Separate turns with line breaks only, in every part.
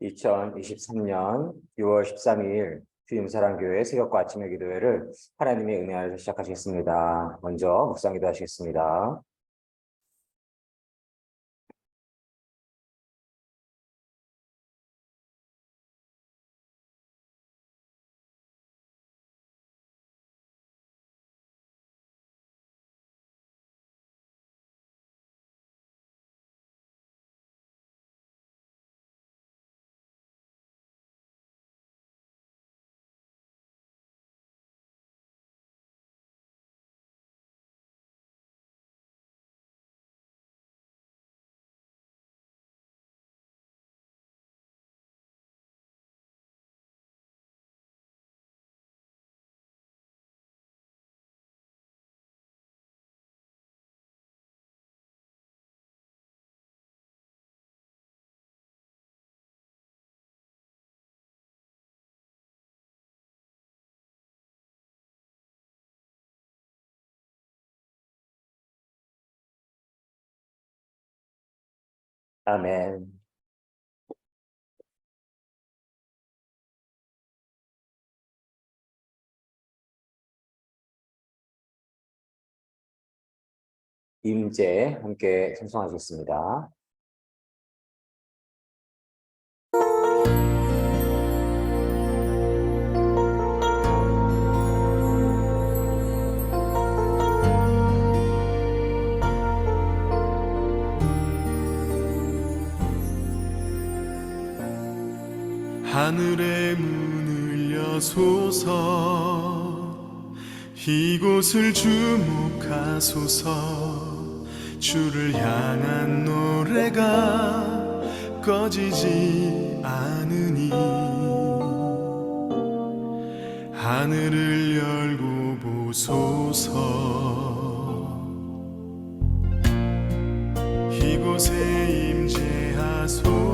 2023년 6월 13일 주님 사랑교회 새벽과 아침의 기도회를 하나님의 은혜 아래서 시작하시겠습니다. 먼저 묵상 기도하시겠습니다. 아멘. 임재 함께 찬송하시겠습니다.
하늘의 문을 여소서, 이곳을 주목하소서. 주를 향한 노래가 꺼지지 않으니 하늘을 열고 보소서. 이곳에 임재하소서.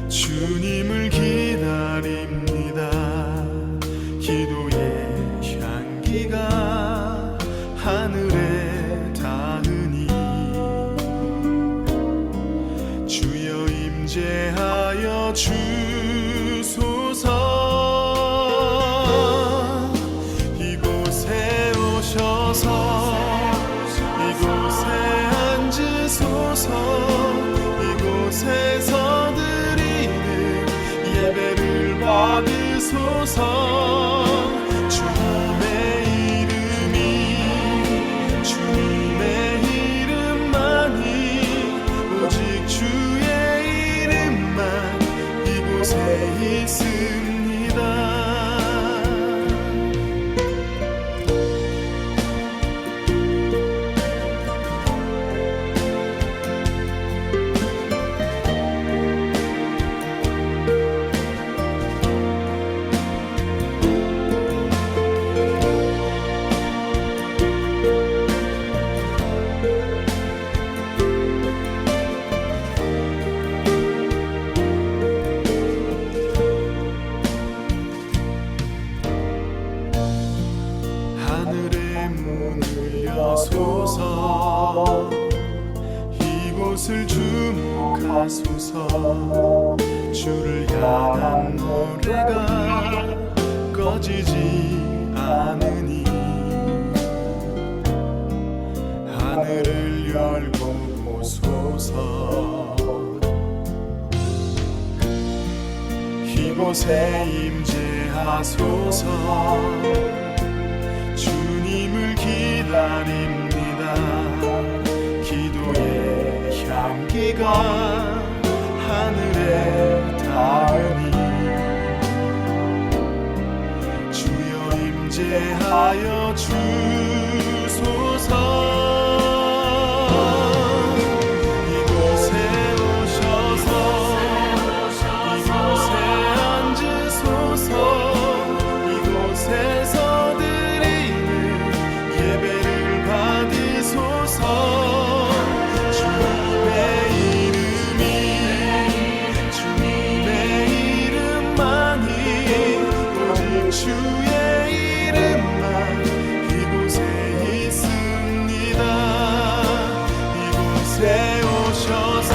주님을 기다립니다. 기도의 향기가 하늘에 닿으니 주여 임재하여 주소서. 이곳에 오셔서 이곳에 앉으소서. 이곳에서 예배를 받으소서. 주님의 이름이 주님의 이름만이, 오직 주의 이름만 이곳에 있습니다. 하늘의 문을 여소서. 이곳을 주목하소서. 주를 향한 노래가 꺼지지 않으니 하늘을 열고 보소서. 이곳에 임재하소서. 주님을 기다립니다. 기도의 향기가 하늘에 닿으니 주여 임재하여 주소서. 이곳에 오셔서 이곳에 앉으소서. 이곳에서 예배를 받으소서. 주님의 이름이 주님의 이름만이, 오직 주의 이름만 이곳에 있습니다. 이곳에 오셔서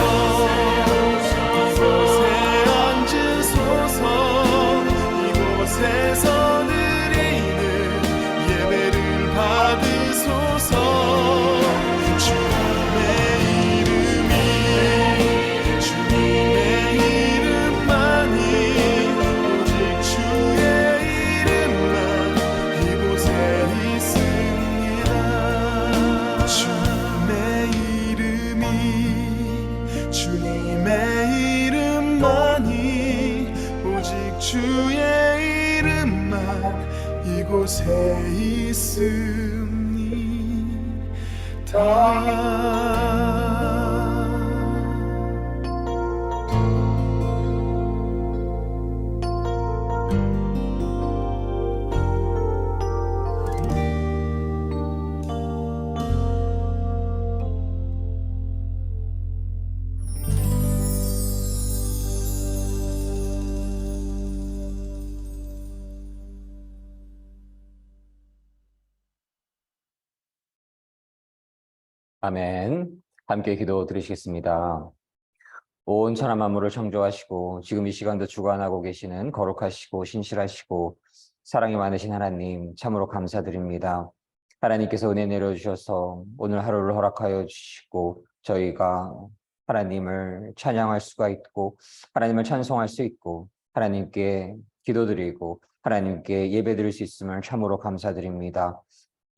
이곳에 있습니다.
아멘. 함께 기도 드리시겠습니다. 온 천하 만물을 창조하시고 지금 이 시간도 주관하고 계시는 거룩하시고 신실하시고 사랑이 많으신 하나님 참으로 감사드립니다. 하나님께서 은혜 내려주셔서 오늘 하루를 허락하여 주시고 저희가 하나님을 찬양할 수가 있고 하나님을 찬송할 수 있고 하나님께 기도드리고 하나님께 예배드릴 수 있음을 참으로 감사드립니다.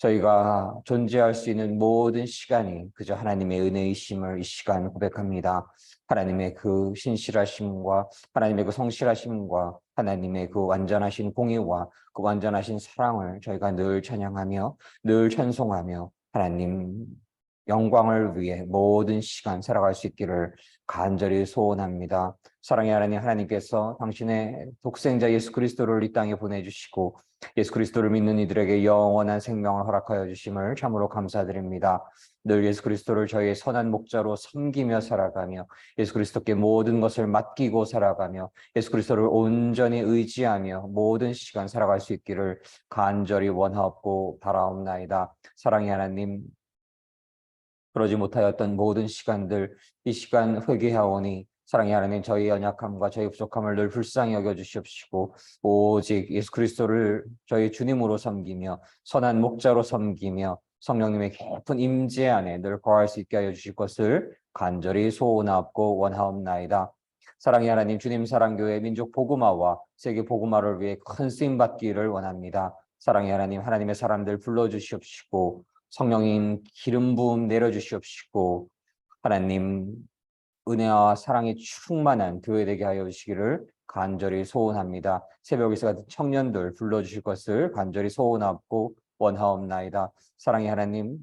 저희가 존재할 수 있는 모든 시간이 그저 하나님의 은혜이심을 이 시간 고백합니다. 하나님의 그 신실하심과 하나님의 그 성실하심과 하나님의 그 완전하신 공의와 그 완전하신 사랑을 저희가 늘 찬양하며 늘 찬송하며 하나님 영광을 위해 모든 시간 살아갈 수 있기를 간절히 소원합니다. 사랑의 하나님, 하나님께서 당신의 독생자 예수 그리스도를 이 땅에 보내주시고 예수 그리스도를 믿는 이들에게 영원한 생명을 허락하여 주심을 참으로 감사드립니다. 늘 예수 그리스도를 저희의 선한 목자로 섬기며 살아가며 예수 그리스도께 모든 것을 맡기고 살아가며 예수 그리스도를 온전히 의지하며 모든 시간 살아갈 수 있기를 간절히 원하옵고 바라옵나이다. 사랑의 하나님, 그러지 못하였던 모든 시간들 이 시간 회개하오니 사랑의 하나님 저희 연약함과 저희 부족함을 늘 불쌍히 여겨주시옵시고 오직 예수 그리스도를 저희 주님으로 섬기며 선한 목자로 섬기며 성령님의 깊은 임재 안에 늘 거할 수 있게 하여 주실 것을 간절히 소원하옵고 원하옵나이다. 사랑의 하나님 주님 사랑교회 민족 복음화와 세계 복음화를 위해 큰 쓰임 받기를 원합니다. 사랑의 하나님 하나님의 사람들 불러주시옵시고 성령님 기름 부음 내려주시옵시고 하나님 은혜와 사랑이 충만한 교회 되게 하여 주시기를 간절히 소원합니다. 새벽에서 같은 청년들 불러주실 것을 간절히 소원하고 원하옵나이다. 사랑의 하나님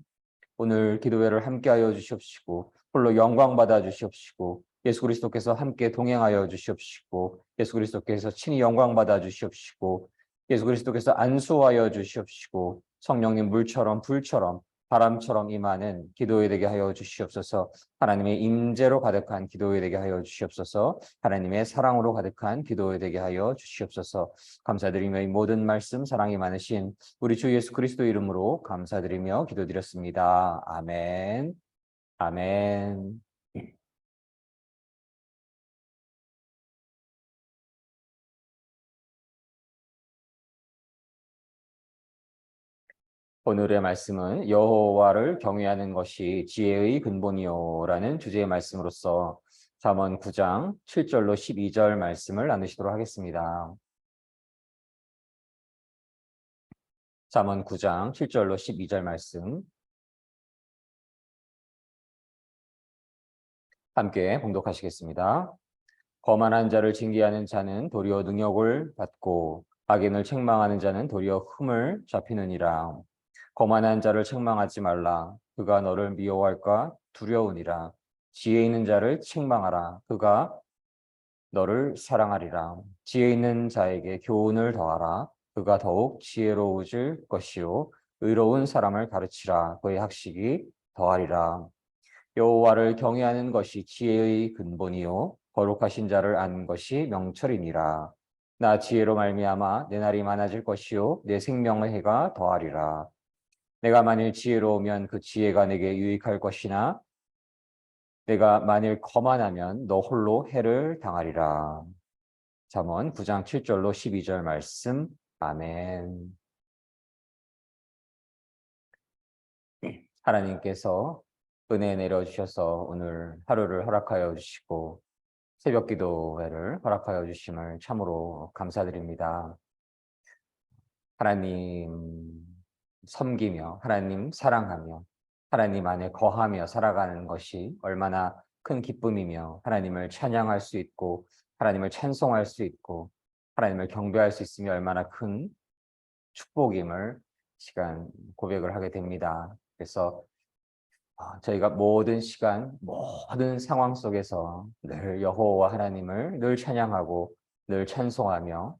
오늘 기도회를 함께하여 주시옵시고 홀로 영광 받아 주시옵시고 예수 그리스도께서 함께 동행하여 주시옵시고 예수 그리스도께서 친히 영광 받아 주시옵시고 예수 그리스도께서 안수하여 주시옵시고 성령님 물처럼 불처럼 바람처럼 임하는 기도회 되게 하여 주시옵소서. 하나님의 임재로 가득한 기도회 되게 하여 주시옵소서. 하나님의 사랑으로 가득한 기도회 되게 하여 주시옵소서. 감사드리며 이 모든 말씀 사랑이 많으신 우리 주 예수 그리스도 이름으로 감사드리며 기도드렸습니다. 아멘. 아멘. 오늘의 말씀은 여호와를 경외하는 것이 지혜의 근본이요라는 주제의 말씀으로서 잠언 9장 7절로 12절 말씀을 나누시도록 하겠습니다. 잠언 9장 7절로 12절 말씀 함께 봉독하시겠습니다. 거만한 자를 징계하는 자는 도리어 능욕을 받고 악인을 책망하는 자는 도리어 흠을 잡히느니라. 거만한 자를 책망하지 말라. 그가 너를 미워할까 두려우니라. 지혜 있는 자를 책망하라. 그가 너를 사랑하리라. 지혜 있는 자에게 교훈을 더하라. 그가 더욱 지혜로워질 것이요 의로운 사람을 가르치라. 그의 학식이 더하리라. 여호와를 경외하는 것이 지혜의 근본이요 거룩하신 자를 아는 것이 명철이니라. 나 지혜로 말미암아 내 날이 많아질 것이요 내 생명의 해가 더하리라. 내가 만일 지혜로우면 그 지혜가 내게 유익할 것이나 내가 만일 거만하면 너 홀로 해를 당하리라. 잠언 9장 7절로 12절 말씀. 아멘. 하나님께서 은혜 내려주셔서 오늘 하루를 허락하여 주시고 새벽 기도회를 허락하여 주심을 참으로 감사드립니다. 하나님 섬기며 하나님 사랑하며 하나님 안에 거하며 살아가는 것이 얼마나 큰 기쁨이며 하나님을 찬양할 수 있고 하나님을 찬송할 수 있고 하나님을 경배할 수 있으며 얼마나 큰 축복임을 시간 고백을 하게 됩니다. 그래서 저희가 모든 시간, 모든 상황 속에서 늘 여호와 하나님을 늘 찬양하고 늘 찬송하며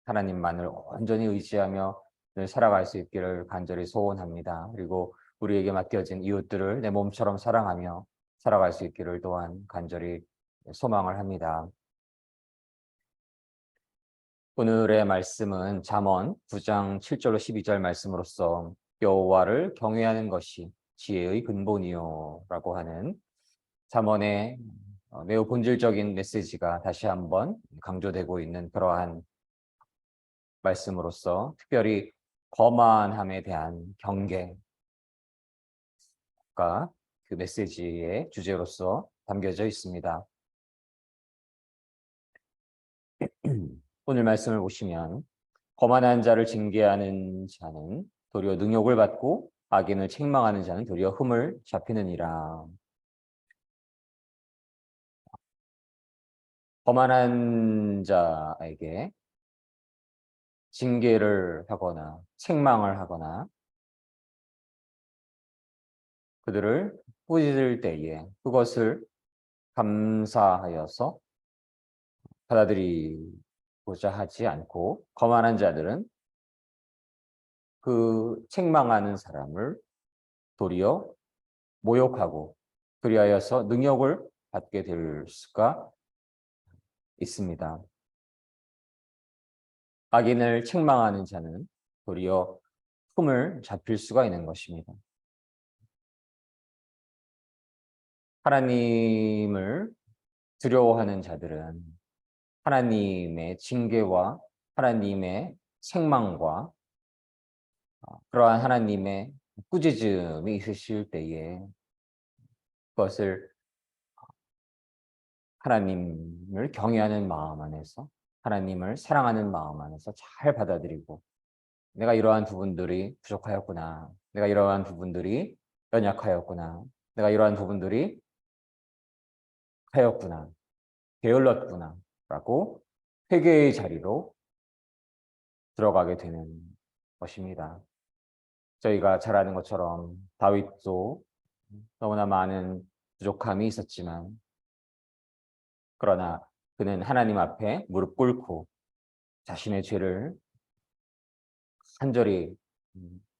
하나님만을 온전히 의지하며 늘 살아갈 수 있기를 간절히 소원합니다. 그리고 우리에게 맡겨진 이웃들을 내 몸처럼 사랑하며 살아갈 수 있기를 또한 간절히 소망을 합니다. 오늘의 말씀은 잠언 9장 7절로 12절 말씀으로써 여호와를 경외하는 것이 지혜의 근본이요 라고 하는 잠언의 매우 본질적인 메시지가 다시 한번 강조되고 있는 그러한 말씀으로써 특별히 거만함에 대한 경계가 그 메시지의 주제로서 담겨져 있습니다. 오늘 말씀을 보시면 거만한 자를 징계하는 자는 도리어 능욕을 받고 악인을 책망하는 자는 도리어 흠을 잡히느니라. 거만한 자에게 징계를 하거나 책망을 하거나 그들을 꾸짖을 때에 그것을 감사하여서 받아들이고자 하지 않고 거만한 자들은 그 책망하는 사람을 도리어 모욕하고 그리하여서 능욕을 받게 될 수가 있습니다. 악인을 책망하는 자는 도리어 흠을 잡힐 수가 있는 것입니다. 하나님을 두려워하는 자들은 하나님의 징계와 하나님의 책망과 그러한 하나님의 꾸짖음이 있으실 때에 그것을 하나님을 경외하는 마음 안에서 하나님을 사랑하는 마음 안에서 잘 받아들이고 내가 이러한 부분들이 부족하였구나. 내가 이러한 부분들이 연약하였구나. 내가 이러한 부분들이 하였구나. 게을렀구나. 라고 회개의 자리로 들어가게 되는 것입니다. 저희가 잘 아는 것처럼 다윗도 너무나 많은 부족함이 있었지만 그러나 그는 하나님 앞에 무릎 꿇고 자신의 죄를 간절히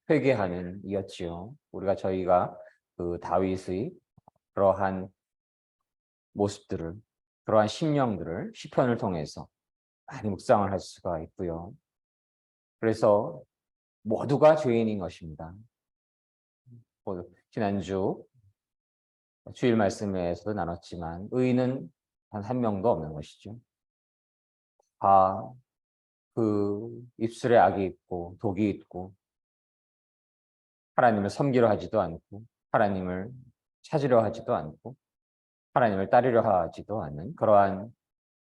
회개하는 이였지요. 저희가 그 다윗의 그러한 모습들을 그러한 심령들을 시편을 통해서 많이 묵상을 할 수가 있고요. 그래서 모두가 죄인인 것입니다. 지난주 주일 말씀에서도 나눴지만 의인은 단 한 명도 없는 것이죠. 다 그 입술에 악이 있고 독이 있고 하나님을 섬기려 하지도 않고 하나님을 찾으려 하지도 않고 하나님을 따르려 하지도 않는 그러한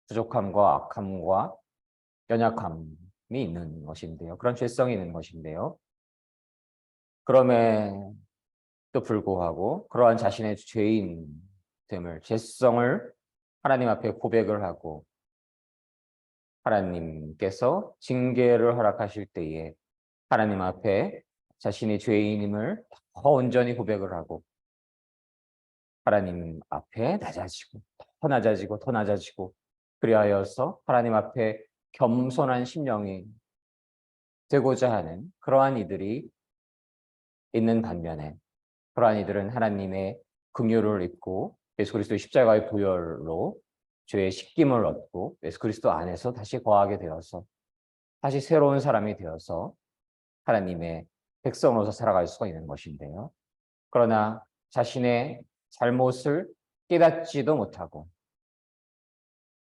부족함과 악함과 연약함이 있는 것인데요. 그런 죄성이 있는 것인데요. 그럼에도 불구하고 그러한 자신의 죄인됨을, 죄성을 하나님 앞에 고백을 하고 하나님께서 징계를 허락하실 때에 하나님 앞에 자신의 죄인임을 더 온전히 고백을 하고 하나님 앞에 낮아지고 더 낮아지고 더 낮아지고 그리하여서 하나님 앞에 겸손한 심령이 되고자 하는 그러한 이들이 있는 반면에 그러한 이들은 하나님의 긍휼을 입고 예수 그리스도의 십자가의 보혈로 죄의 씻김을 얻고 예수 그리스도 안에서 다시 거하게 되어서 다시 새로운 사람이 되어서 하나님의 백성으로서 살아갈 수가 있는 것인데요. 그러나 자신의 잘못을 깨닫지도 못하고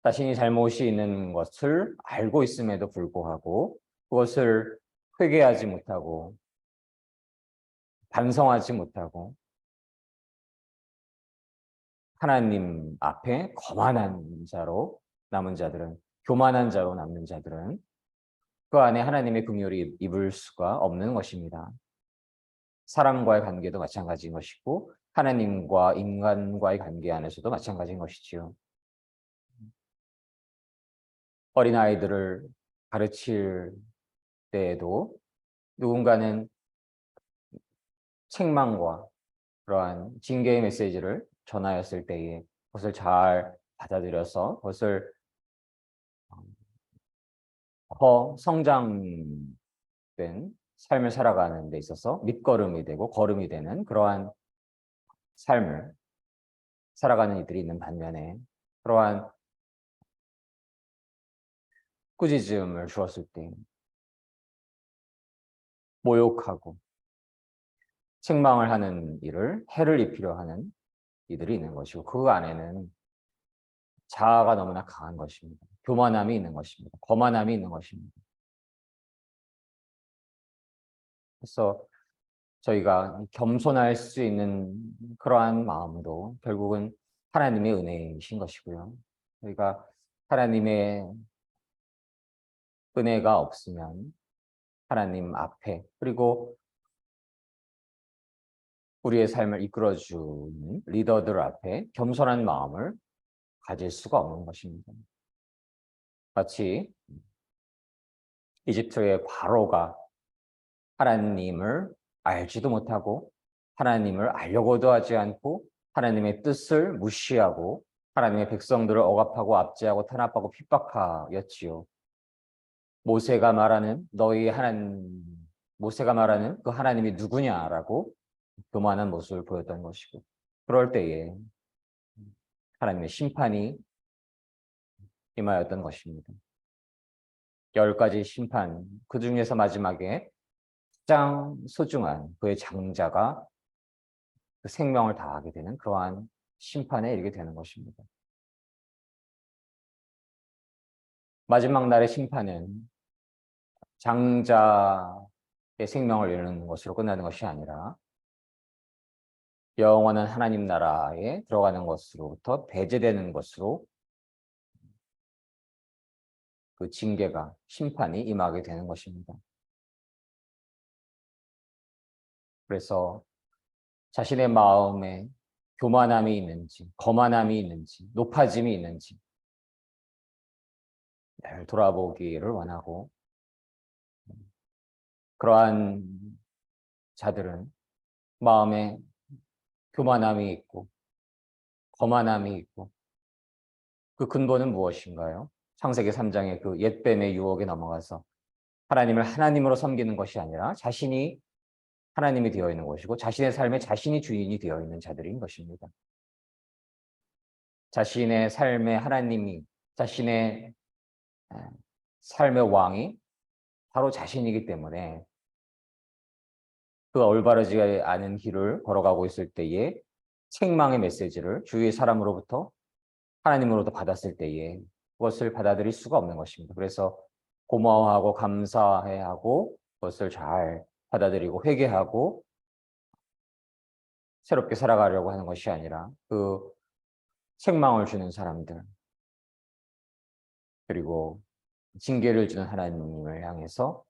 자신이 잘못이 있는 것을 알고 있음에도 불구하고 그것을 회개하지 못하고 반성하지 못하고 하나님 앞에 거만한 자로 남은 자들은, 교만한 자로 남는 자들은 그 안에 하나님의 긍휼이 입을 수가 없는 것입니다. 사람과의 관계도 마찬가지인 것이고 하나님과 인간과의 관계 안에서도 마찬가지인 것이지요. 어린아이들을 가르칠 때에도 누군가는 책망과 그러한 징계의 메시지를 전하였을 때에 그것을 잘 받아들여서 그것을 더 성장된 삶을 살아가는 데 있어서 밑거름이 되고 걸음이 되는 그러한 삶을 살아가는 이들이 있는 반면에 그러한 꾸짖음을 주었을 때 모욕하고 책망을 하는 일을 해를 입히려 하는 이들이 있는 것이고 그 안에는 자아가 너무나 강한 것입니다. 교만함이 있는 것입니다. 거만함이 있는 것입니다. 그래서 저희가 겸손할 수 있는 그러한 마음도 결국은 하나님의 은혜이신 것이고요. 저희가 하나님의 은혜가 없으면 하나님 앞에 그리고 우리의 삶을 이끌어주는 리더들 앞에 겸손한 마음을 가질 수가 없는 것입니다. 마치 이집트의 바로가 하나님을 알지도 못하고 하나님을 알려고도 하지 않고 하나님의 뜻을 무시하고 하나님의 백성들을 억압하고 압제하고 탄압하고 핍박하였지요. 모세가 말하는 모세가 말하는 그 하나님이 누구냐라고 교만한 모습을 보였던 것이고 그럴 때에 하나님의 심판이 임하였던 것입니다. 10가지 심판 그 중에서 마지막에 가장 소중한 그의 장자가 그 생명을 다하게 되는 그러한 심판에 이르게 되는 것입니다. 마지막 날의 심판은 장자의 생명을 잃는 것으로 끝나는 것이 아니라 영원한 하나님 나라에 들어가는 것으로부터 배제되는 것으로 그 징계가 심판이 임하게 되는 것입니다. 그래서 자신의 마음에 교만함이 있는지 거만함이 있는지 높아짐이 있는지 늘 돌아보기를 원하고 그러한 자들은 마음에 교만함이 있고 거만함이 있고 그 근본은 무엇인가요? 창세기 3장의 그 옛뱀의 유혹에 넘어가서 하나님을 하나님으로 섬기는 것이 아니라 자신이 하나님이 되어 있는 것이고 자신의 삶에 자신이 주인이 되어 있는 자들인 것입니다. 자신의 삶에 하나님이 자신의 삶의 왕이 바로 자신이기 때문에 그 올바르지 않은 길을 걸어가고 있을 때에 책망의 메시지를 주위의 사람으로부터 하나님으로부터 받았을 때에 그것을 받아들일 수가 없는 것입니다. 그래서 고마워하고 감사해야 하고 그것을 잘 받아들이고 회개하고 새롭게 살아가려고 하는 것이 아니라 그 책망을 주는 사람들 그리고 징계를 주는 하나님을 향해서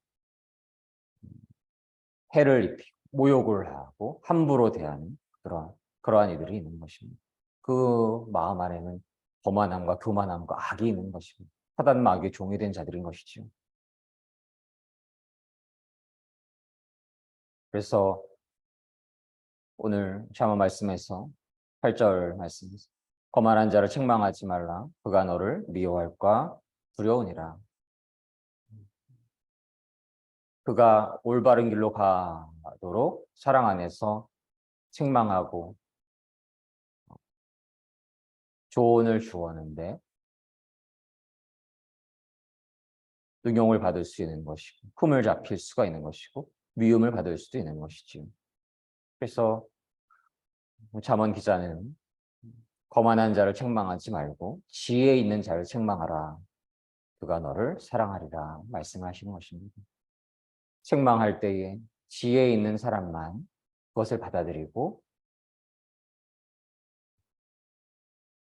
해를 입히고 모욕을 하고 함부로 대하는 그러한 이들이 있는 것입니다. 그 마음 안에는 거만함과 교만함과 악이 있는 것입니다. 사단과 악의 종이 된 자들인 것이지요. 그래서 오늘 샤마 말씀에서 8절 말씀에서 거만한 자를 책망하지 말라. 그가 너를 미워할까 두려우니라. 그가 올바른 길로 가도록 사랑 안에서 책망하고 조언을 주었는데 능용을 받을 수 있는 것이고 품을 잡힐 수가 있는 것이고 미움을 받을 수도 있는 것이지요. 그래서 잠언 기자는 거만한 자를 책망하지 말고 지혜 있는 자를 책망하라. 그가 너를 사랑하리라 말씀하시는 것입니다. 책망할 때에 지혜 있는 사람만 그것을 받아들이고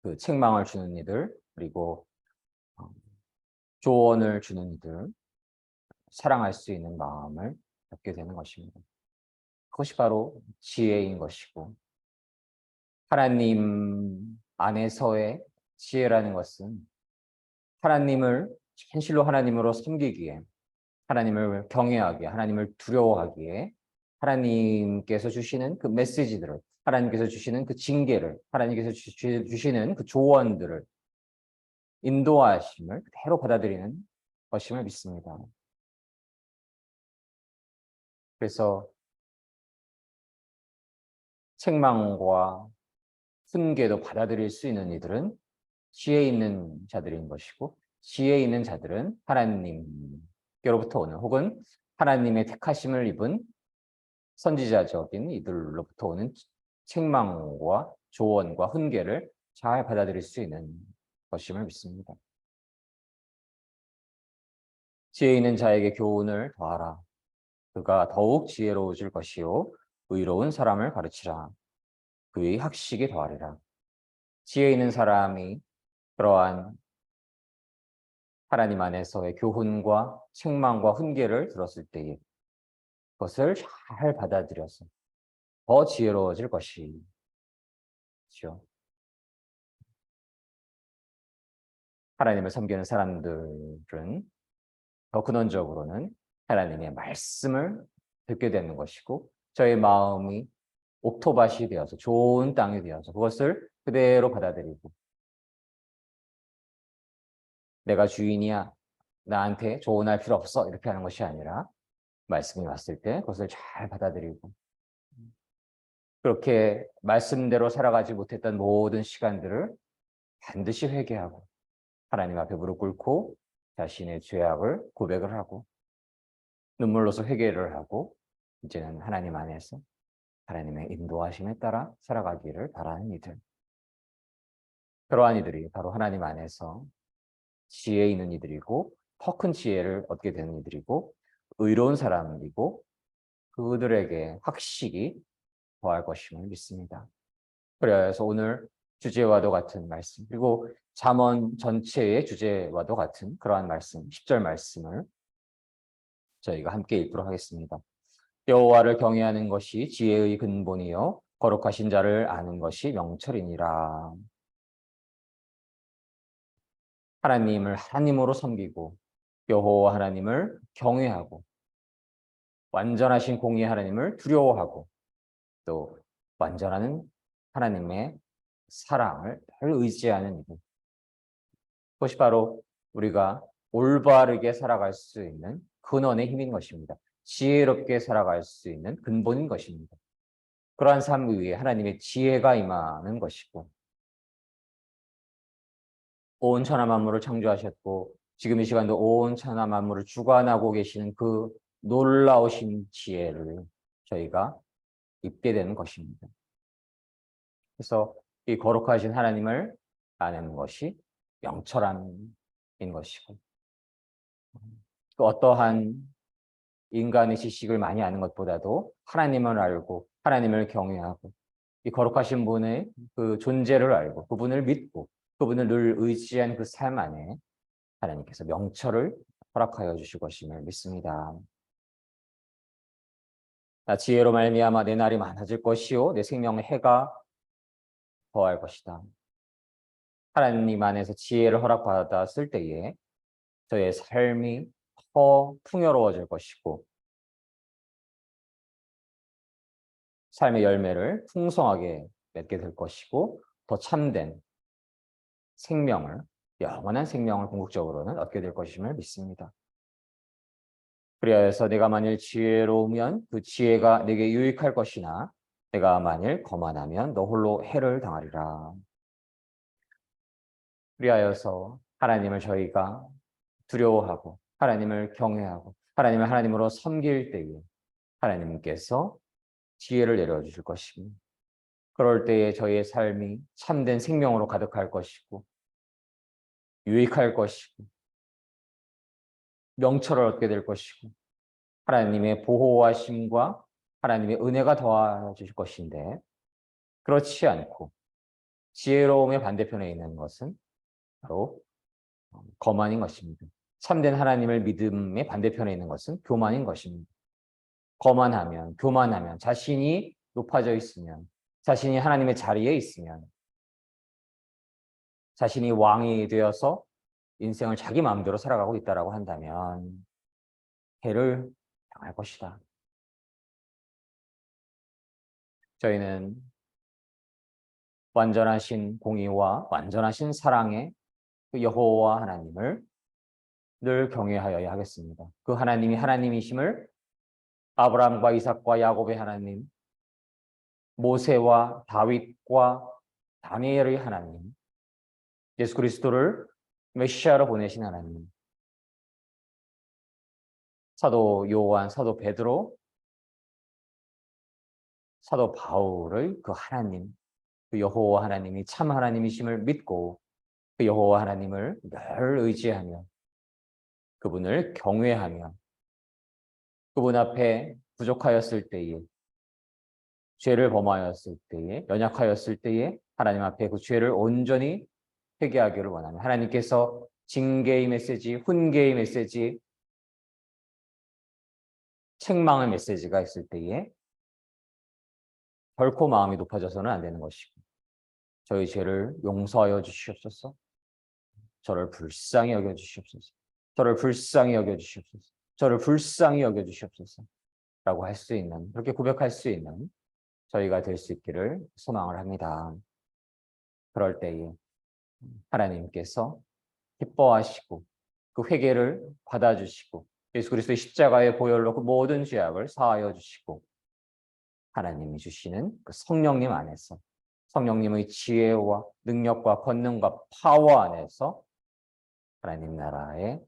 그 책망을 주는 이들 그리고 조언을 주는 이들 사랑할 수 있는 마음을 갖게 되는 것입니다. 그것이 바로 지혜인 것이고 하나님 안에서의 지혜라는 것은 하나님을 진실로 하나님으로 섬기기에 하나님을 경외하게, 하나님을 두려워하기에 하나님께서 주시는 그 메시지들을, 하나님께서 주시는 그 징계를, 하나님께서 주시는 그 조언들을, 인도하심을 그대로 받아들이는 것임을 믿습니다. 그래서 책망과 훈계도 받아들일 수 있는 이들은 지혜 있는 자들인 것이고, 지혜 있는 자들은 하나님께로부터 오는, 혹은 하나님의 택하심을 입은 선지자적인 이들로부터 오는 책망과 조언과 훈계를 잘 받아들일 수 있는 것임을 믿습니다. 지혜 있는 자에게 교훈을 더하라. 그가 더욱 지혜로워질 것이요 의로운 사람을 가르치라. 그의 학식이 더하리라. 지혜 있는 사람이 그러한 하나님 안에서의 교훈과 책망과 훈계를 들었을 때에 그것을 잘 받아들여서 더 지혜로워질 것이죠. 하나님을 섬기는 사람들은 더 근원적으로는 하나님의 말씀을 듣게 되는 것이고, 저의 마음이 옥토밭이 되어서 좋은 땅이 되어서 그것을 그대로 받아들이고, 내가 주인이야, 나한테 조언할 필요 없어, 이렇게 하는 것이 아니라 말씀이 왔을 때 그것을 잘 받아들이고, 그렇게 말씀대로 살아가지 못했던 모든 시간들을 반드시 회개하고 하나님 앞에 무릎 꿇고 자신의 죄악을 고백을 하고 눈물로서 회개를 하고 이제는 하나님 안에서 하나님의 인도하심에 따라 살아가기를 바라는 이들. 그러한 이들이 바로 하나님 안에서 지혜 있는 이들이고 더 큰 지혜를 얻게 되는 이들이고 의로운 사람이고 그들에게 학식이 더할 것임을 믿습니다. 그래서 오늘 주제와도 같은 말씀, 그리고 잠언 전체의 주제와도 같은 그러한 말씀, 10절 말씀을 저희가 함께 읽도록 하겠습니다. 여호와를 경외하는 것이 지혜의 근본이요 거룩하신 자를 아는 것이 명철이니라. 하나님을 하나님으로 섬기고 여호와 하나님을 경외하고 완전하신 공의 하나님을 두려워하고 또 완전한 하나님의 사랑을 늘 의지하는 이들. 그것이 바로 우리가 올바르게 살아갈 수 있는 근원의 힘인 것입니다. 지혜롭게 살아갈 수 있는 근본인 것입니다. 그러한 삶 위에 하나님의 지혜가 임하는 것이고, 온 천하 만물을 창조하셨고 지금 이 시간도 온 천하 만물을 주관하고 계시는 그 놀라우신 지혜를 저희가 입게 되는 것입니다. 그래서 이 거룩하신 하나님을 아는 것이 명철함인 것이고, 또 어떠한 인간의 지식을 많이 아는 것보다도 하나님을 알고 하나님을 경외하고 이 거룩하신 분의 그 존재를 알고 그분을 믿고 그분을 늘 의지한 그 삶 안에 하나님께서 명철을 허락하여 주실 것임을 믿습니다. 나 지혜로 말미암아 내 날이 많아질 것이요 내 생명의 해가 더할 것이다. 하나님 안에서 지혜를 허락받았을 때에 저의 삶이 더 풍요로워질 것이고 삶의 열매를 풍성하게 맺게 될 것이고 더 참된 생명을, 영원한 생명을 궁극적으로는 얻게 될 것임을 믿습니다. 그래서 내가 만일 지혜로우면 그 지혜가 내게 유익할 것이나 내가 만일 거만하면 너 홀로 해를 당하리라. 그리하여서 하나님을 저희가 두려워하고 하나님을 경외하고 하나님을 하나님으로 섬길 때에 하나님께서 지혜를 내려주실 것입니다. 그럴 때에 저희의 삶이 참된 생명으로 가득할 것이고 유익할 것이고 명철을 얻게 될 것이고 하나님의 보호하심과 하나님의 은혜가 더해질 것인데, 그렇지 않고 지혜로움의 반대편에 있는 것은 바로 거만인 것입니다. 참된 하나님을 믿음의 반대편에 있는 것은 교만인 것입니다. 거만하면, 교만하면, 자신이 높아져 있으면, 자신이 하나님의 자리에 있으면, 자신이 왕이 되어서 인생을 자기 마음대로 살아가고 있다라고 한다면 해를 당할 것이다. 저희는 완전하신 공의와 완전하신 사랑의 그 여호와 하나님을 늘 경외하여야 하겠습니다. 그 하나님이 하나님이심을 아브라함과 이삭과 야곱의 하나님, 모세와 다윗과 다니엘의 하나님, 예수 그리스도를 메시아로 보내신 하나님, 사도 요한, 사도 베드로, 사도 바울의 그 하나님, 그 여호와 하나님이 참 하나님이심을 믿고 그 여호와 하나님을 늘 의지하며 그분을 경외하며 그분 앞에 부족하였을 때에, 죄를 범하였을 때에, 연약하였을 때에 하나님 앞에 그 죄를 온전히 회개하기를 원하며 하나님께서 징계의 메시지, 훈계의 메시지, 책망의 메시지가 있을 때에 결코 마음이 높아져서는 안 되는 것이고 저희 죄를 용서하여 주시옵소서. 저를 불쌍히 여겨 주시옵소서. 저를 불쌍히 여겨 주시옵소서. 저를 불쌍히 여겨 주시옵소서. 라고 할 수 있는, 그렇게 고백할 수 있는 저희가 될 수 있기를 소망을 합니다. 그럴 때에 하나님께서 기뻐하시고 그 회개를 받아주시고 예수 그리스도의 십자가의 보혈로 그 모든 죄악을 사하여 주시고 하나님이 주시는 그 성령님 안에서 성령님의 지혜와 능력과 권능과 파워 안에서 하나님 나라의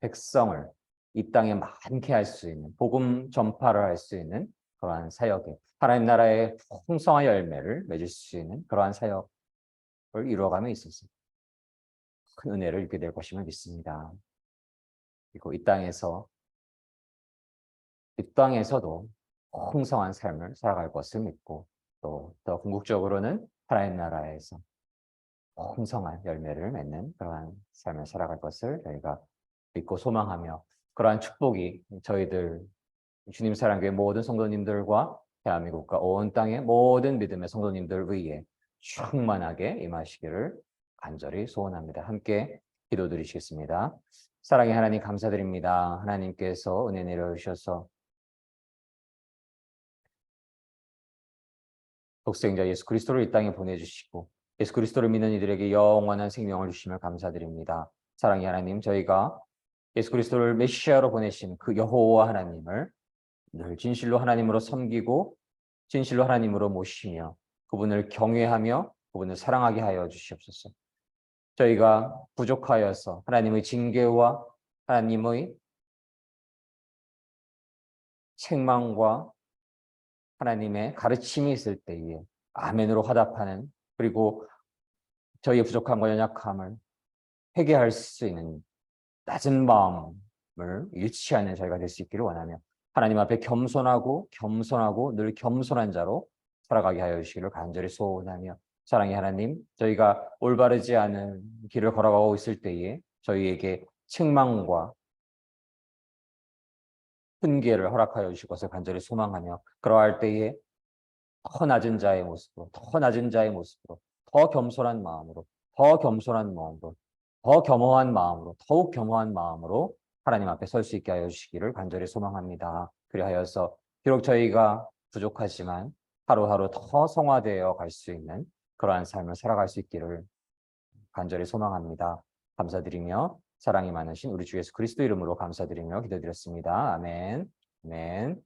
백성을 이 땅에 많게 할 수 있는 복음 전파를 할 수 있는 그러한 사역에 하나님 나라의 풍성한 열매를 맺을 수 있는 그러한 사역을 이루어감에 있어서 큰 은혜를 입게 될 것임을 믿습니다. 그리고 이 땅에서도 풍성한 삶을 살아갈 것을 믿고 또 더 궁극적으로는 하나님 나라에서 풍성한 열매를 맺는 그러한 삶을 살아갈 것을 저희가 믿고 소망하며 그러한 축복이 저희들 주님 사랑교회 모든 성도님들과 대한민국과 온 땅의 모든 믿음의 성도님들 위에 충만하게 임하시기를 간절히 소원합니다. 함께 기도드리시겠습니다. 사랑의 하나님 감사드립니다. 하나님께서 은혜 내려주셔서 독생자 예수 그리스도를 이 땅에 보내주시고 예수 그리스도를 믿는 이들에게 영원한 생명을 주심을 감사드립니다. 사랑의 하나님, 저희가 예수 그리스도를 메시아로 보내신 그 여호와 하나님을 늘 진실로 하나님으로 섬기고 진실로 하나님으로 모시며 그분을 경외하며 그분을 사랑하게 하여 주시옵소서. 저희가 부족하여서 하나님의 징계와 하나님의 책망과 하나님의 가르침이 있을 때에 아멘으로 화답하는 그리고 저희의 부족함과 연약함을 회개할 수 있는 낮은 마음을 잃지 않는 저희가 될 수 있기를 원하며 하나님 앞에 겸손하고 늘 겸손한 자로 살아가게 하여 주시기를 간절히 소원하며 사랑의 하나님, 저희가 올바르지 않은 길을 걸어가고 있을 때에 저희에게 책망과 훈계를 허락하여 주실 것을 간절히 소망하며 그러할 때에 더 낮은 자의 모습으로 더 겸손한 마음으로 더 겸허한 마음으로 더욱 겸허한 마음으로 하나님 앞에 설 수 있게 하여 주시기를 간절히 소망합니다. 그리하여서 비록 저희가 부족하지만 하루하루 더 성화되어 갈 수 있는 그러한 삶을 살아갈 수 있기를 간절히 소망합니다. 감사드리며 사랑이 많으신 우리 주 예수 그리스도 이름으로 감사드리며 기도드렸습니다. 아멘. 아멘.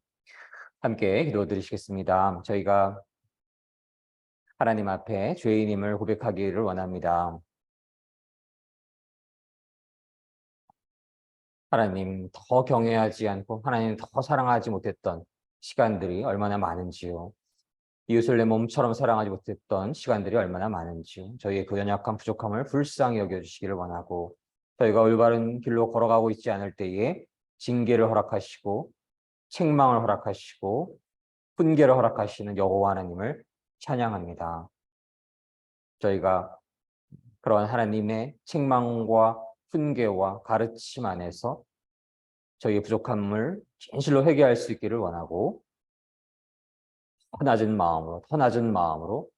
함께 기도드리시겠습니다. 저희가 하나님 앞에 죄인임을 고백하기를 원합니다. 하나님 더 경외하지 않고 하나님 더 사랑하지 못했던 시간들이 얼마나 많은지요. 이웃을 내 몸처럼 사랑하지 못했던 시간들이 얼마나 많은지요. 저희의 그 연약한 부족함을 불쌍히 여겨주시기를 원하고 저희가 올바른 길로 걸어가고 있지 않을 때에 징계를 허락하시고 책망을 허락하시고 훈계를 허락하시는 여호와 하나님을 찬양합니다. 저희가 그런 하나님의 책망과 훈계와 가르침 안에서 저희의 부족함을 진실로 회개할 수 있기를 원하고 더 낮은 마음으로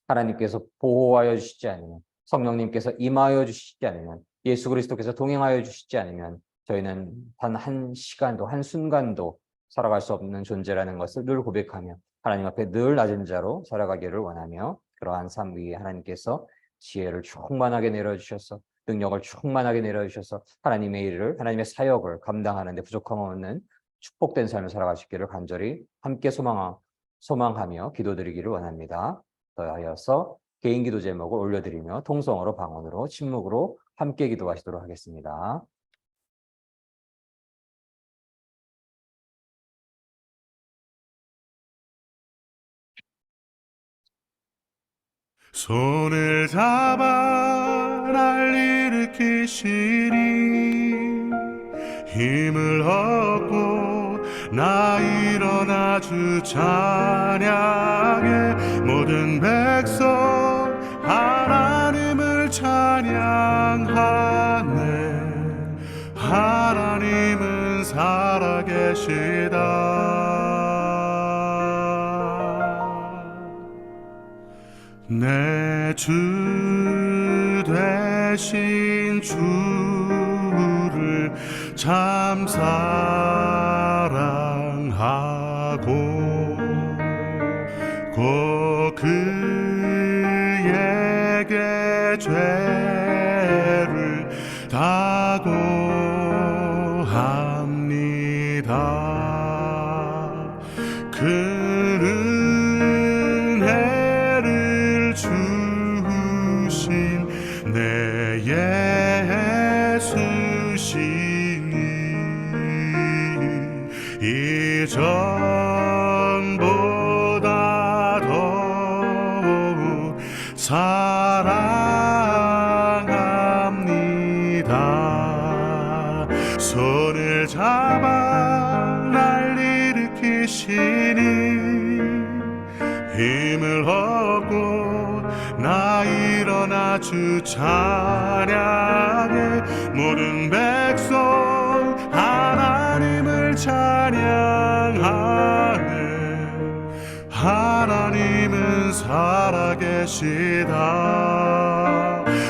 하나님께서 보호하여 주시지 않으면 성령님께서 임하여 주시지 않으면 예수 그리스도께서 동행하여 주시지 않으면 저희는 단 한 시간도 한순간도 살아갈 수 없는 존재라는 것을 늘 고백하며 하나님 앞에 늘 낮은 자로 살아가기를 원하며 그러한 삶 위에 하나님께서 지혜를 충만하게 내려주셔서 능력을 충만하게 내려주셔서 하나님의 일을 하나님의 사역을 감당하는 데 부족함 없는 축복된 삶을 살아가시기를 간절히 함께 소망하며 기도드리기를 원합니다. 더하여서 개인 기도 제목을 올려드리며 통성으로 방언으로 침묵으로 함께 기도하시도록 하겠습니다.
손을 잡아 날 일으키시니 힘을 얻고 나 일어나 주 찬양해 모든 백성 하나님을 찬양하네 하나님은 살아계시다 내 주 되신 주를 참 사랑하고 곧 그에게 죄를 다고 합니다. 그는 은혜를 주신 내 예수시니 이전보다 더욱 사랑합니다. 손을 잡아 날 일으키시니 힘을 얻고 나 일어나 주 찬양해 모든 백성 하나님을 찬양하네 하나님은 살아계시다.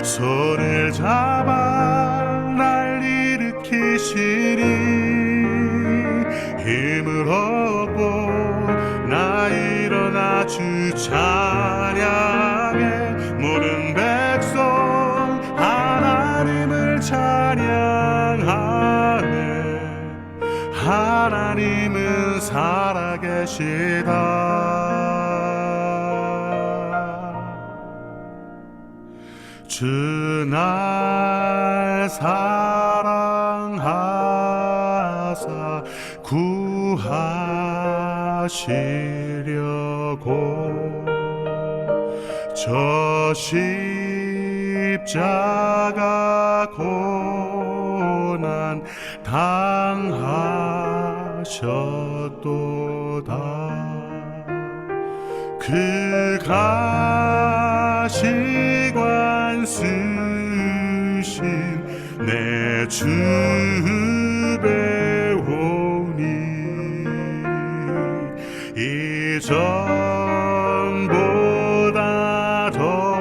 손을 잡아 날 일으키시니 힘을 얻고 나 일어나 주 찬양해 모든 백성 하나님을 찬양하네 하나님은 살아계시다. 주 날 사랑하사 구하시려고 저 십자가 고난 당하셨도다. 그 가시관 쓰신 내 주 배우니 이전보다 더욱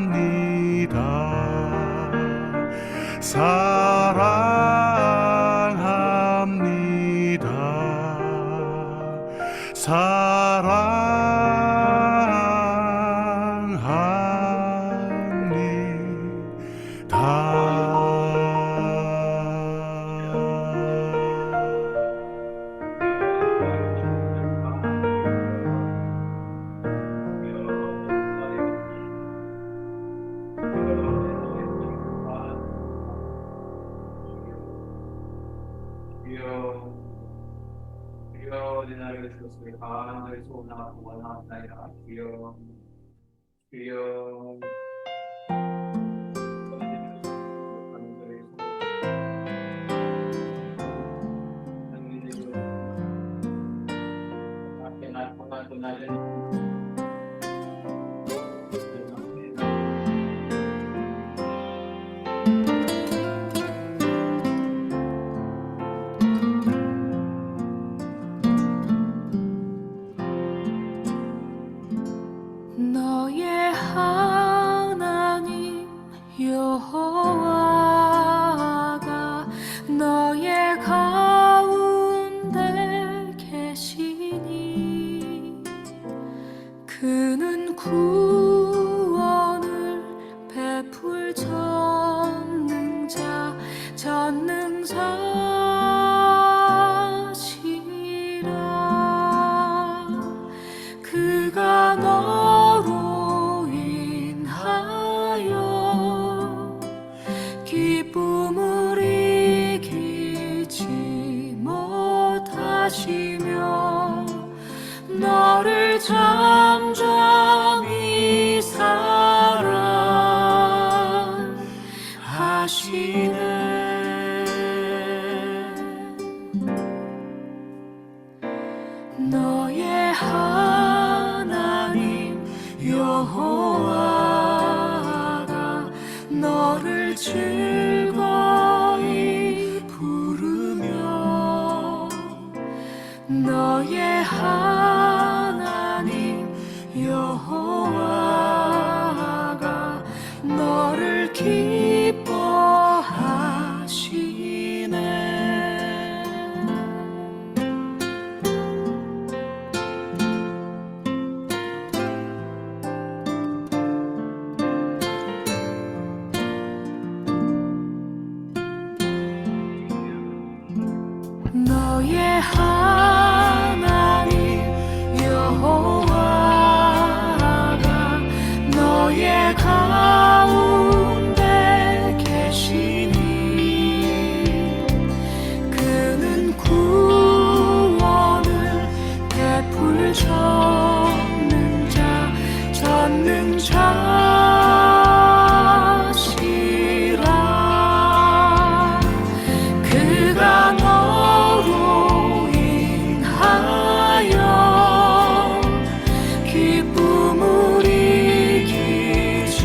사랑합니다. 사랑합니다.
주여 내 나라를 주셨으니까 너의 소원하고 원하옵나이다. 주여 주여
너의 하나님 잠잠히 사랑하시네. 너의 하나님 여호와가 너를 즐거이 부르며 너의 하나님 여호와가 너를 기뻐하시네. 너의 하나님 여호와가 너의 가운데 계시니 그는 구원을 베풀 전능자시라. 그가 너로 인하여 기쁨을 이기지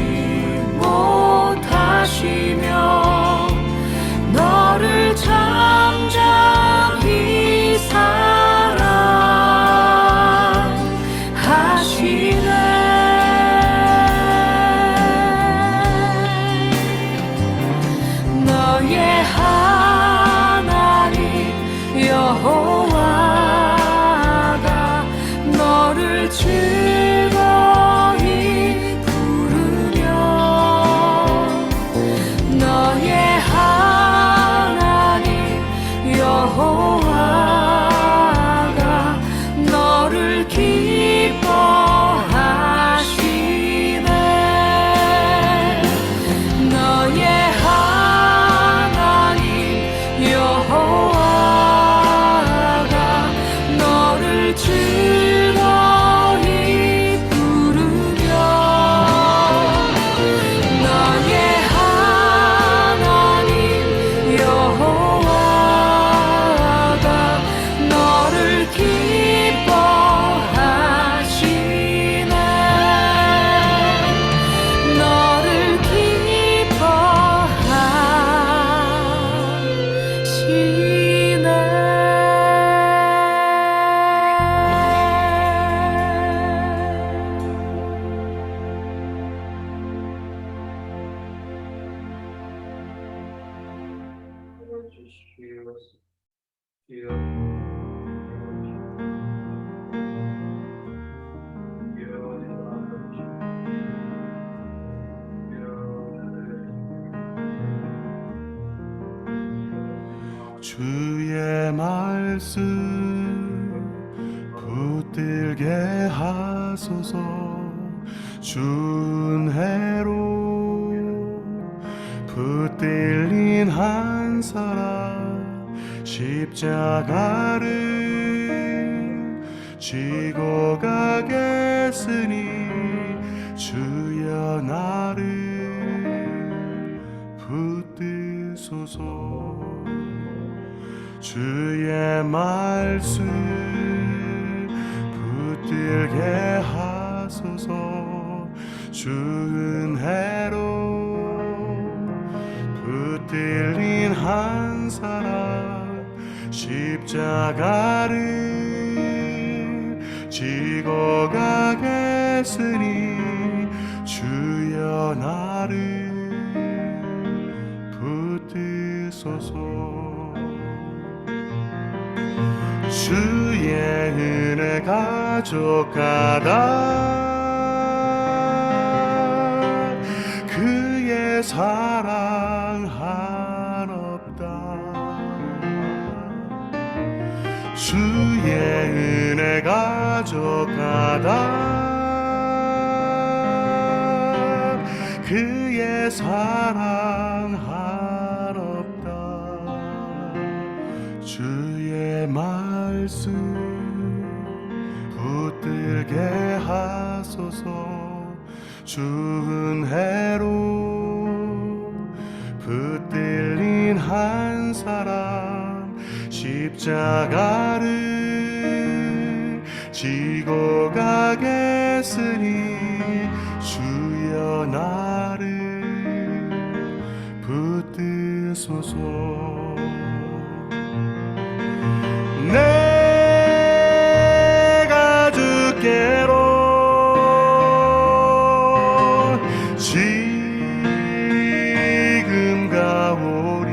못하시며 너를 잠잠히 사랑하시네. 너의 하나님 여호와가 너를 즐거이 부르며 너의 하나님 여호와가 너를 기뻐하시네. 너의 하나님 여호와가 너를 즐거이 부르며 너의 하나님 여호와가 너를 기뻐하시네. 너를
주의 말씀 붙들게 하소서. 준해로 붙들린 한 사람 십자가를 지고 가겠으니 주여 나를 붙드소서. 주의 말씀 붙들게 하소서. 준해로 붙들린 한 사람 십자가를 지고 가겠으니 주여 나를 붙드소서. 주의 은혜 가족하다 그의 사랑 한없다. 주의 은혜 가족하다 그의 사랑 한없다. 주의 말씀 붙들게 하소서. 주은혜로 붙들린 한 사람 십자가를 지고 가겠으니 주여 나를 붙드소서. 내가 주께로 지금 가오리.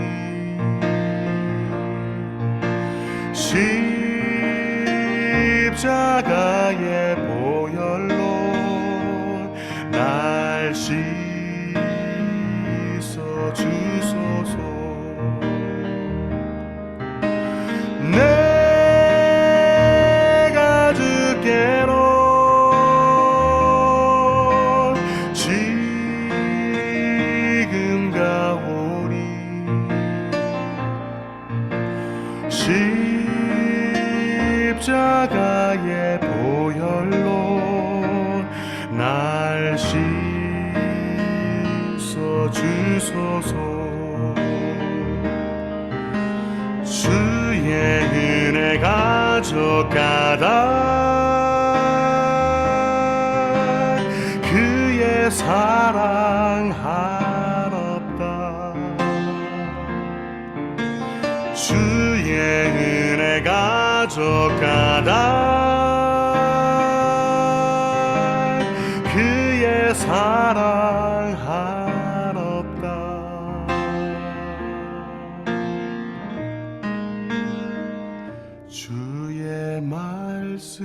십자가의 보혈로 날 씻어 주소서. 내가 주께로 지금 가오리. 십자가의 보혈로 날 씻어 주소서. 주의 은혜 가져가다 그의 사랑 한없다. 주의 은혜 가져가다 그의 사랑 한없다. 주의 말씀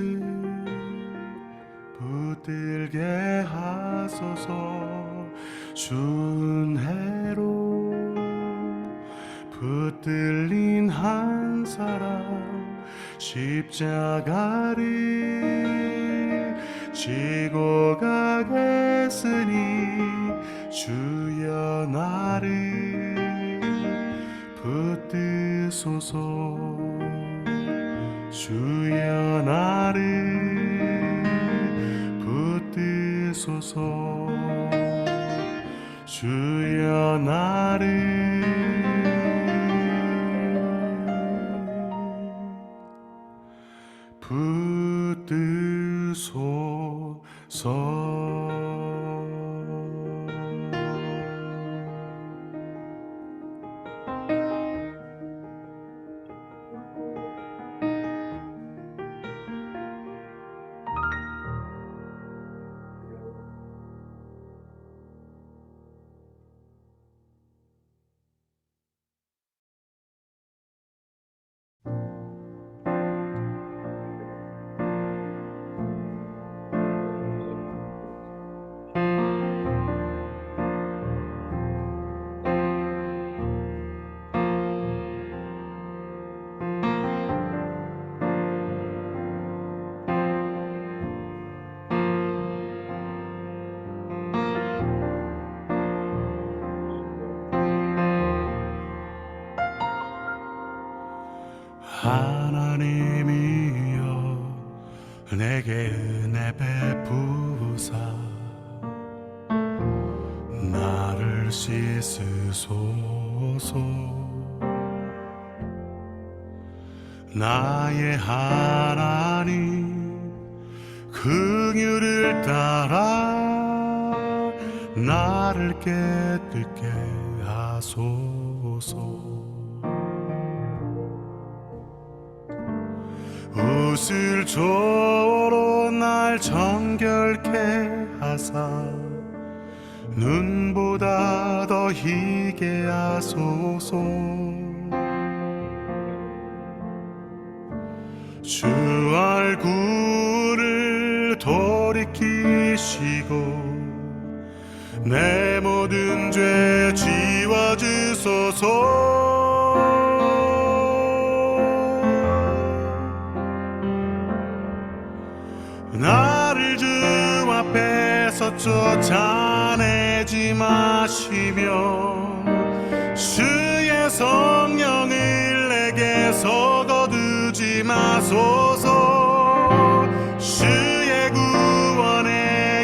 붙들게 하소서. 주은혜로 붙들린 한 사람 십자가를 지고 가겠으니 주여 나를 붙드소서. 주여 나를 붙드소서. 주여 나를 하나님이여 내게 은혜 베푸사 나를 씻으소서. 나의 하나님 긍휼을 따라 나를 깨끗게 하소서. 웃을 조로 날 정결케 하사 눈보다 더 희게 하소서. 주 얼굴을 돌이키시고 내 모든 죄 지워주소서. 나를 주 앞에서 쫓아내지 마시며 주의 성령을 내게서 거두지 마소서. 주의 구원의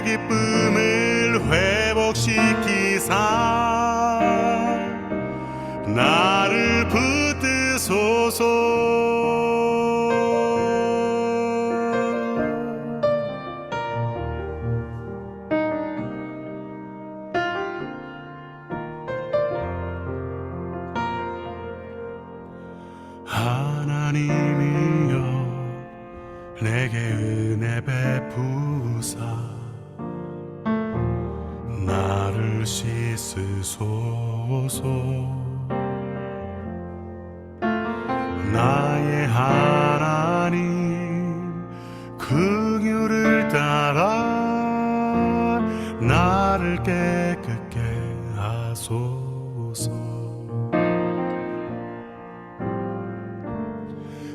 은혜 베푸사 나를 씻으소서. 나의 하나님 긍휼을 따라 나를 깨끗게 하소서.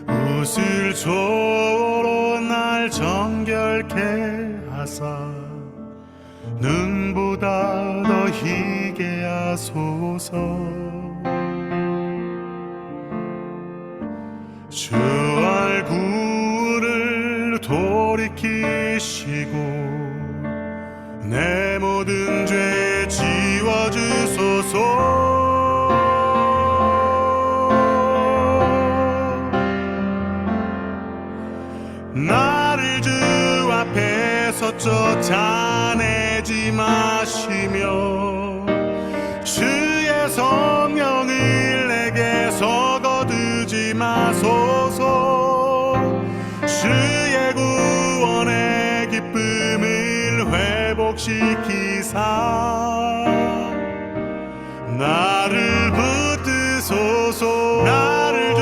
웃을 조로 날 정결케 하사 눈보다 더 희게 하소서. 주 얼굴을 돌이키시고 내 모든 죄 지워주소서. 나를 주 앞에서 쫓아내지 마시며 주의 성령을 내게서 거두지 마소서. 주의 구원의 기쁨을 회복시키사 나를 붙드소서. 나를 주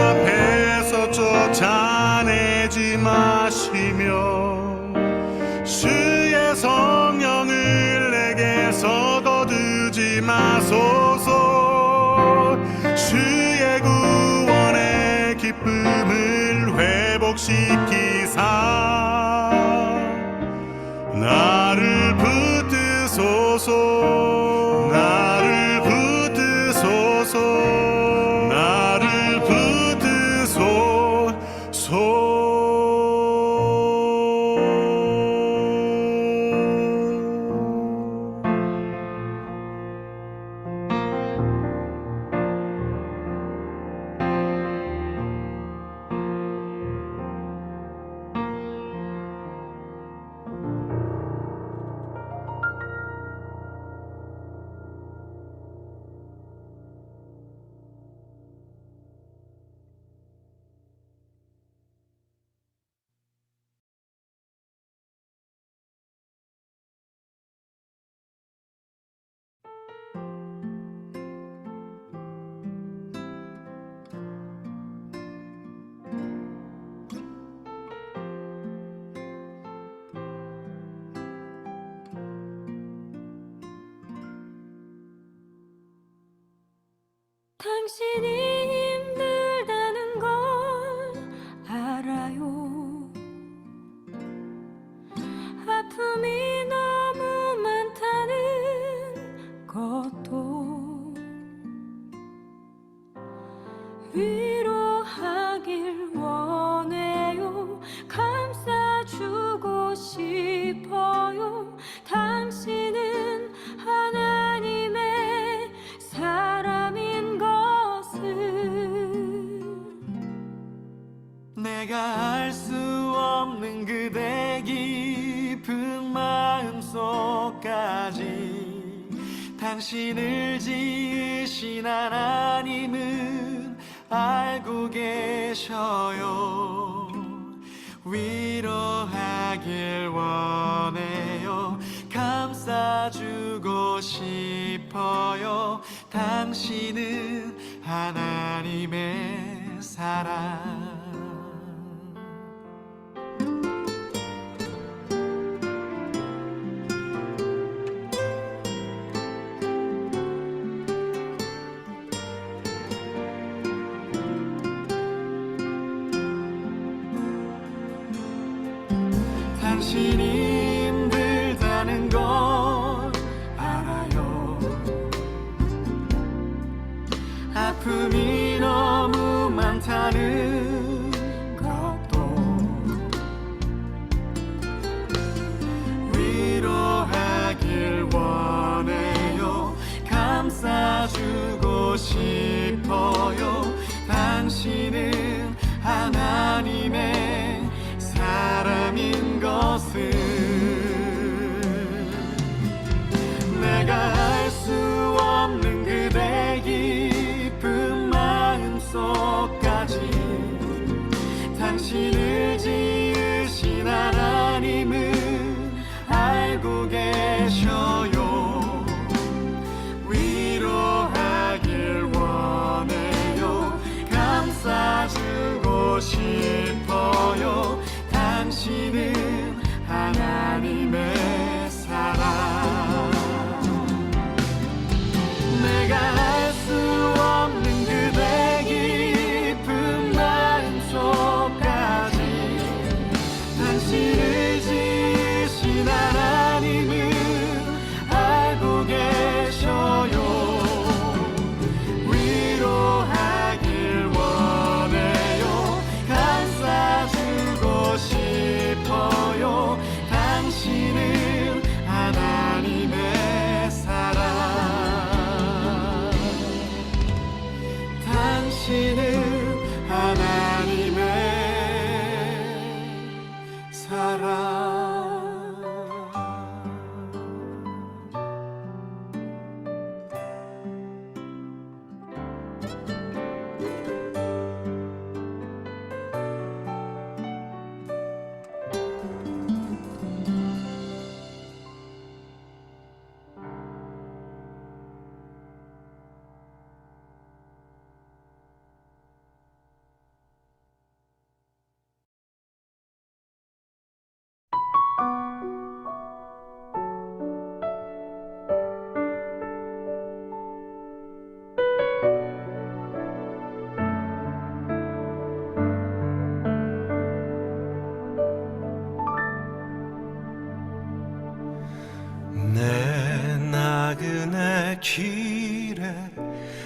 앞에서 쫓아내지 마시며 주의 성령을 내게서 거두지 마소서. 주의 구원의 기쁨을 회복시키사 나를 붙드소서. 나를 붙드소서. 나를 붙드소서.
당신이 힘들다는 걸 알아요. 아픔이 너무 많다는 것도 위로하길 원해요. 감싸주고 싶어요. 당신은 하나님의 사람인 것을.
내가 알 수 없는 그대 깊은 마음속까지 당신을 지으신 하나님은 알고 계셔요. 위로하길 원해요. 감싸주고 싶어요. 당신은 하나님의 사랑. 당신이 힘들다는 걸 알아요. 아픔이 너무 많다는 것도 위로하길 원해요. 감싸주고 싶어요. 당신은 하나님의 사람인 것을. 내가 알 수 없는 그대 깊은 마음속까지 당신은 하나님의 사랑. 내가 알 수 없는 그대 깊은 마음속까지 당신을 지으신 하나님은 알고 계셔요. 위로하길 원해요. 감싸주고 싶어요. 당신은 하나님의 사랑. 당신은 하나님의 사랑.
내 나그네 길에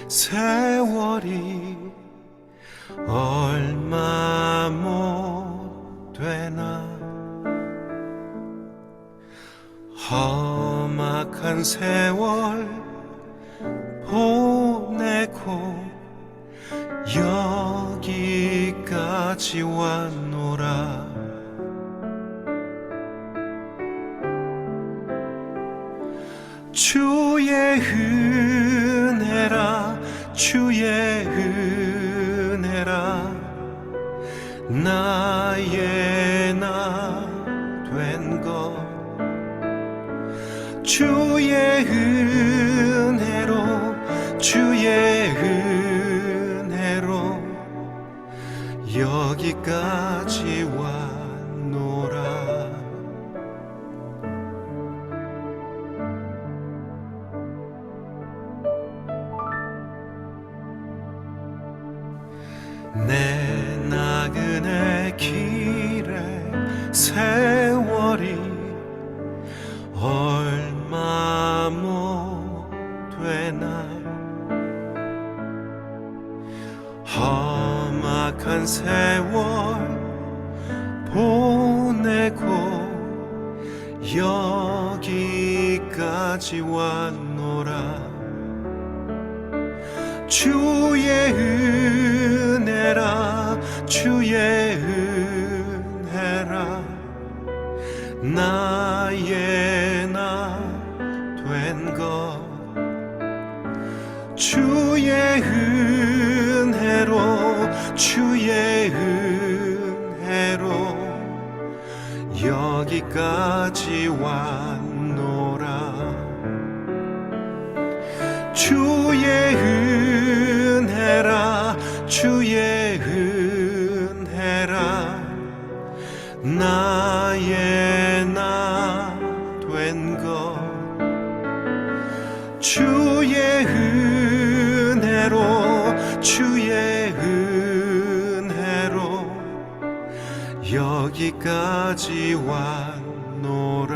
세월이 얼마 못 되나. 험악한 세월 보내고 여기까지 왔노라. 주의 은혜라 주의 은혜라 나의 나 된 것. 주의 은혜로 주의 은혜로 여기까지 왔노라. 내 나그네 길에 세월이 얼마 못 되나. 험악한 세월 보내고 여기까지 왔노라. 주의 은혜라 주의 은혜라 나의 나 된 것. 주의 은혜로 주의 은혜로 여기까지 왔노라. 주의 은혜라 주의 은혜라 나의 나 된 것. 주의 은혜로 주의 은혜로 여기까지 왔노라.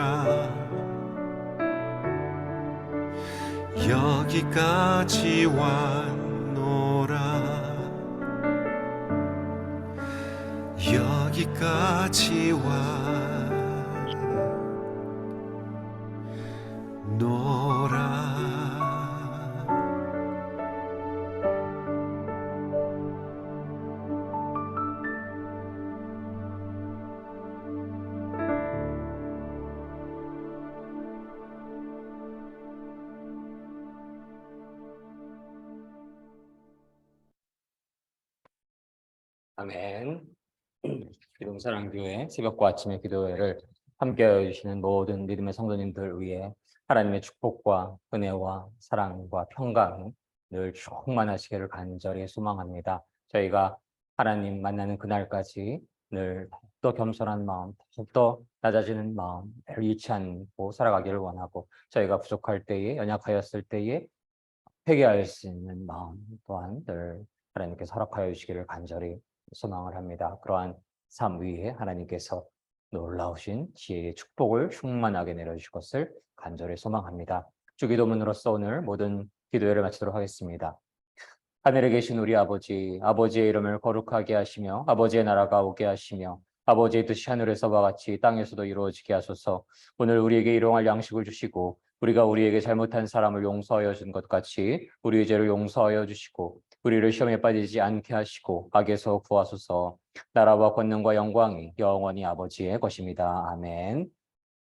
여기까지 왔노라. 여기까지 왔노라.
아멘. 기동사랑교회 새벽과 아침의 기도회를 함께해 주시는 모든 믿음의 성도님들 위해 하나님의 축복과 은혜와 사랑과 평강이 늘 충만하시기를 간절히 소망합니다. 저희가 하나님 만나는 그날까지 늘 더욱더 겸손한 마음, 더욱더 낮아지는 마음 잃지 않고 살아가기를 원하고 저희가 부족할 때에 연약하였을 때에 회개할 수 있는 마음 또한 늘 하나님께서 허락하여 주시기를 간절히 소망을 합니다. 그러한 삶 위에 하나님께서 놀라우신 지혜의 축복을 충만하게 내려주실 것을 간절히 소망합니다. 주기도문으로서 오늘 모든 기도회를 마치도록 하겠습니다. 하늘에 계신 우리 아버지, 아버지의 이름을 거룩하게 하시며 아버지의 나라가 오게 하시며 아버지의 뜻이 하늘에서와 같이 땅에서도 이루어지게 하소서. 오늘 우리에게 일용할 양식을 주시고 우리가 우리에게 잘못한 사람을 용서하여 준 것 같이 우리의 죄를 용서하여 주시고 우리를 시험에 빠지지 않게 하시고 악에서 구하소서. 나라와 권능과 영광이 영원히 아버지의 것입니다. 아멘.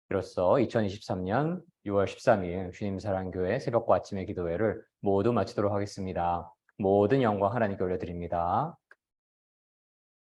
이로써 2023년 6월 13일 주님 사랑교회 새벽과 아침의 기도회를 모두 마치도록 하겠습니다. 모든 영광 하나님께 올려드립니다.